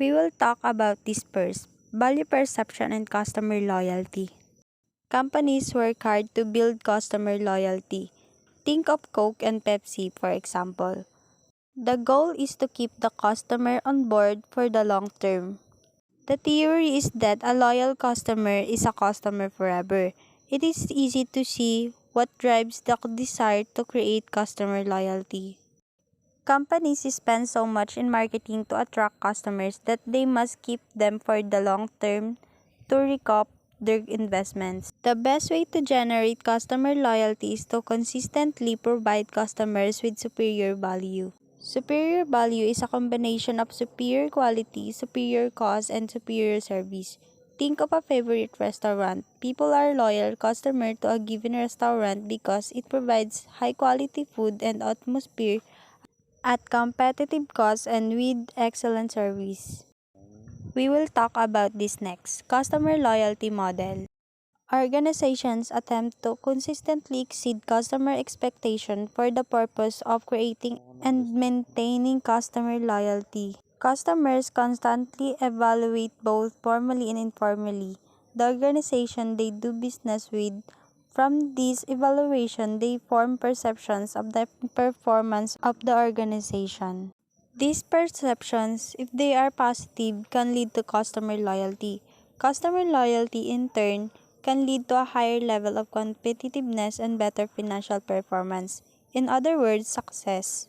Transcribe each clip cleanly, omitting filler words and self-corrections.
We will talk about this first: value perception and customer loyalty. Companies work hard to build customer loyalty. Think of Coke and Pepsi, for example. The goal is to keep the customer on board for the long term. The theory is that a loyal customer is a customer forever. It is easy to see what drives the desire to create customer loyalty. Companies spend so much in marketing to attract customers that they must keep them for the long term to recoup their investments. The best way to generate customer loyalty is to consistently provide customers with superior value. Superior value is a combination of superior quality, superior cost, and superior service. Think of a favorite restaurant. People are loyal customers to a given restaurant because it provides high quality food and atmosphere at competitive cost and with excellent service. We will talk about this next. Customer loyalty model. Organizations attempt to consistently exceed customer expectation for the purpose of creating and maintaining customer loyalty. Customers constantly evaluate both formally and informally the organization they do business with. From this evaluation, they form perceptions of the performance of the organization. These perceptions, if they are positive, can lead to customer loyalty. Customer loyalty, in turn, can lead to a higher level of competitiveness and better financial performance. In other words, success.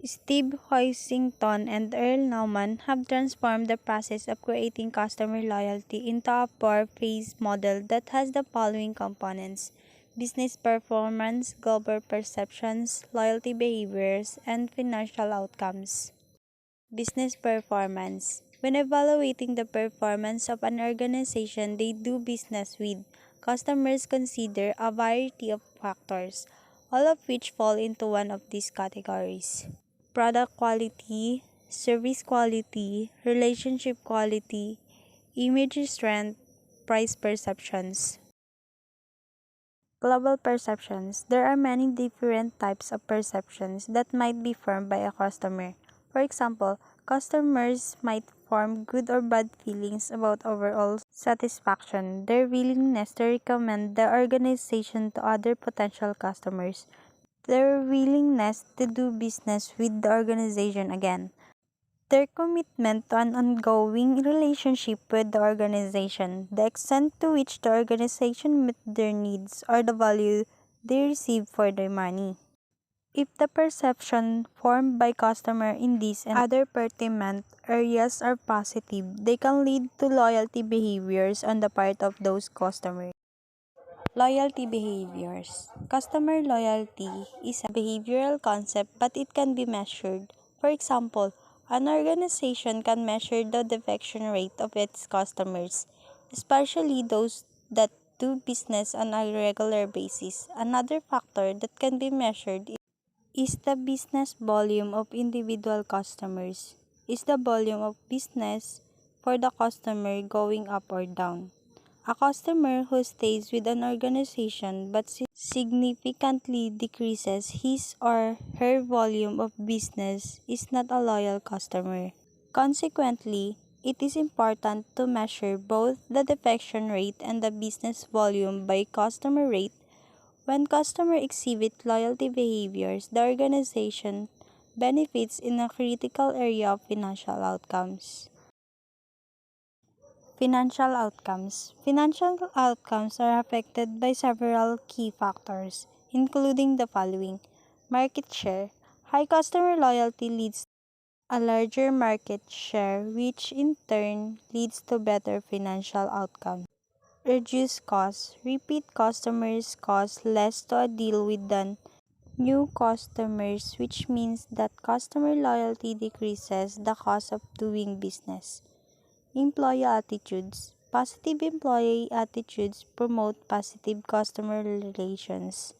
Steve Hoisington and Earl Nauman have transformed the process of creating customer loyalty into a four-phase model that has the following components: business performance, global perceptions, loyalty behaviors, and financial outcomes. Business performance. When evaluating the performance of an organization they do business with, customers consider a variety of factors, all of which fall into one of these categories: product quality, service quality, relationship quality, image strength, price perceptions. Global perceptions. There are many different types of perceptions that might be formed by a customer. For example, customers might form good or bad feelings about overall satisfaction, their willingness to recommend the organization to other potential customers, their willingness to do business with the organization again, their commitment to an ongoing relationship with the organization, the extent to which the organization met their needs, or the value they receive for their money. If the perception formed by customer in these and other pertinent areas are positive, they can lead to loyalty behaviors on the part of those customers. Loyalty behaviors. Customer loyalty is a behavioral concept, but it can be measured. For example, an organization can measure the defection rate of its customers, especially those that do business on a regular basis. Another factor that can be measured is the business volume of individual customers. Is the volume of business for the customer going up or down? A customer who stays with an organization but significantly decreases his or her volume of business is not a loyal customer. Consequently, it is important to measure both the defection rate and the business volume by customer rate. When customers exhibit loyalty behaviors, the organization benefits in a critical area of financial outcomes. Financial outcomes. Financial outcomes are affected by several key factors, including the following: market share. High customer loyalty leads to a larger market share, which in turn leads to better financial outcomes. Reduce costs. Repeat customers cost less to deal with than new customers, which means that customer loyalty decreases the cost of doing business. Employee attitudes. Positive employee attitudes promote positive customer relations.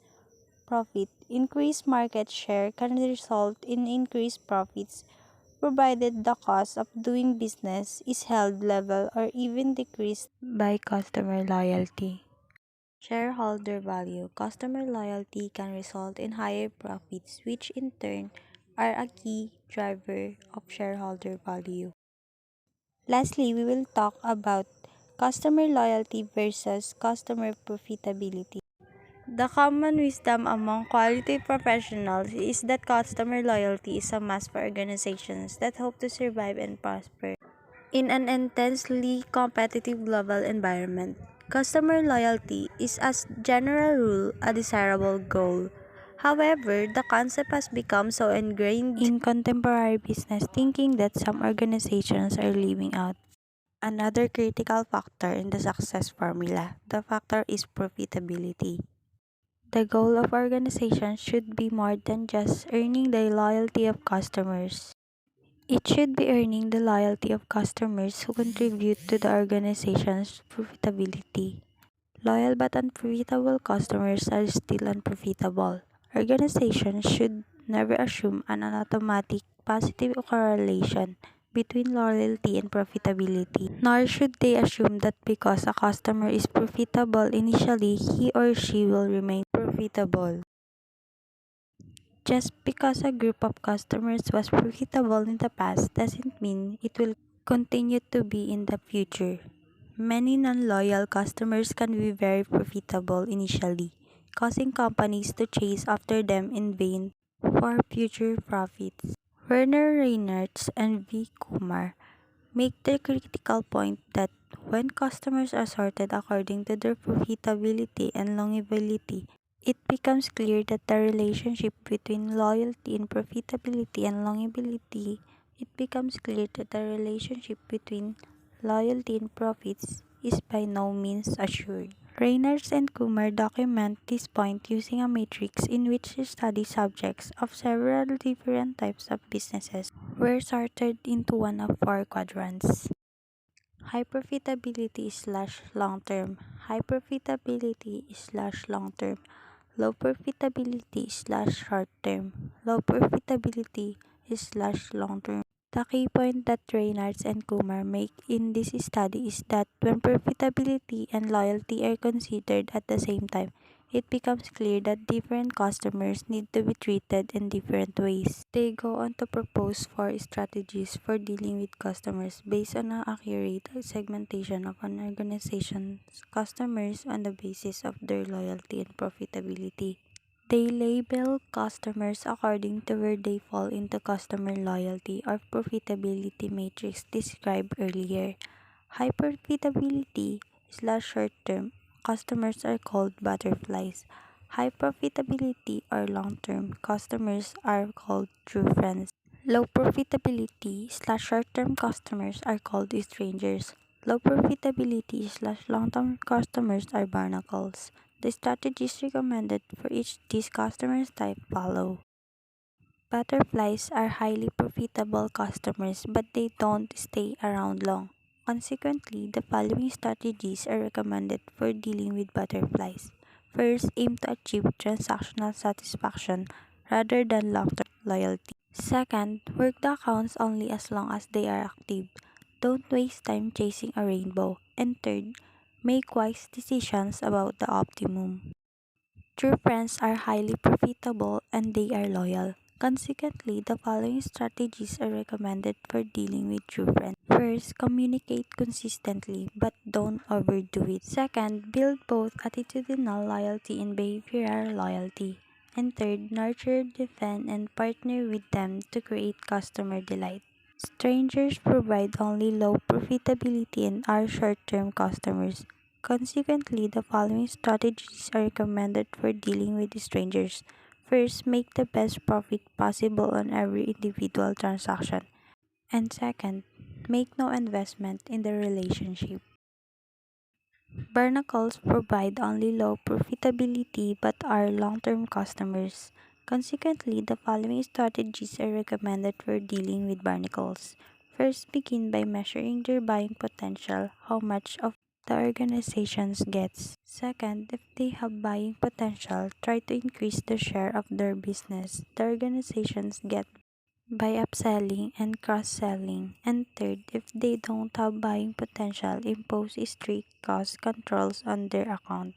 Profit. Increased market share can result in increased profits, provided the cost of doing business is held level or even decreased by customer loyalty. Shareholder value. Customer loyalty can result in higher profits, which in turn are a key driver of shareholder value. Lastly, we will talk about customer loyalty versus customer profitability. The common wisdom among quality professionals is that customer loyalty is a must for organizations that hope to survive and prosper in an intensely competitive global environment. Customer loyalty is, as general rule, a desirable goal. However, the concept has become so ingrained in contemporary business thinking that some organizations are leaving out another critical factor in the success formula. The factor is profitability. The goal of organizations should be more than just earning the loyalty of customers. It should be earning the loyalty of customers who contribute to the organization's profitability. Loyal but unprofitable customers are still unprofitable. Organizations should never assume an automatic positive correlation between loyalty and profitability, nor should they assume that because a customer is profitable initially, he or she will remain profitable. Just because a group of customers was profitable in the past doesn't mean it will continue to be in the future. Many non-loyal customers can be very profitable initially, causing companies to chase after them in vain for future profits. Werner Reinhardt and V. Kumar make the critical point that when customers are sorted according to their profitability and longevity, it becomes clear that the relationship between loyalty and profitability and longevity it becomes clear that the relationship between loyalty and profits is by no means assured. Reynolds and Kumar document this point using a matrix in which they study subjects of several different types of businesses were sorted into one of four quadrants. High profitability slash long term, high profitability slash long term, low profitability slash short term, low profitability slash long term. The key point that Reynolds and Kumar make in this study is that when profitability and loyalty are considered at the same time, it becomes clear that different customers need to be treated in different ways. They go on to propose four strategies for dealing with customers based on an accurate segmentation of an organization's customers on the basis of their loyalty and profitability. They label customers according to where they fall into customer loyalty or profitability matrix described earlier. High profitability slash short term customers are called butterflies. High profitability or long term customers are called true friends. Low profitability slash short term customers are called strangers. Low profitability slash long term customers are barnacles. The strategies recommended for each these customers type follow. Butterflies are highly profitable customers but they don't stay around long. Consequently, the following strategies are recommended for dealing with butterflies. First, aim to achieve transactional satisfaction rather than long-term loyalty. Second, work the accounts only as long as they are active. Don't waste time chasing a rainbow. And third, make wise decisions about the optimum. True friends are highly profitable and they are loyal. Consequently, the following strategies are recommended for dealing with true friends. First, communicate consistently but don't overdo it. Second, build both attitudinal loyalty and behavioral loyalty. And third, nurture, defend, and partner with them to create customer delight. Strangers provide only low profitability and are short-term customers. Consequently, the following strategies are recommended for dealing with strangers. First, make the best profit possible on every individual transaction. And second, make no investment in the relationship. Barnacles provide only low profitability but are long-term customers. Consequently, the following strategies are recommended for dealing with barnacles. First, begin by measuring their buying potential, how much of the organizations gets. Second, if they have buying potential, try to increase the share of their business the organizations get by upselling and cross-selling. And third, if they don't have buying potential, impose strict cost controls on their account.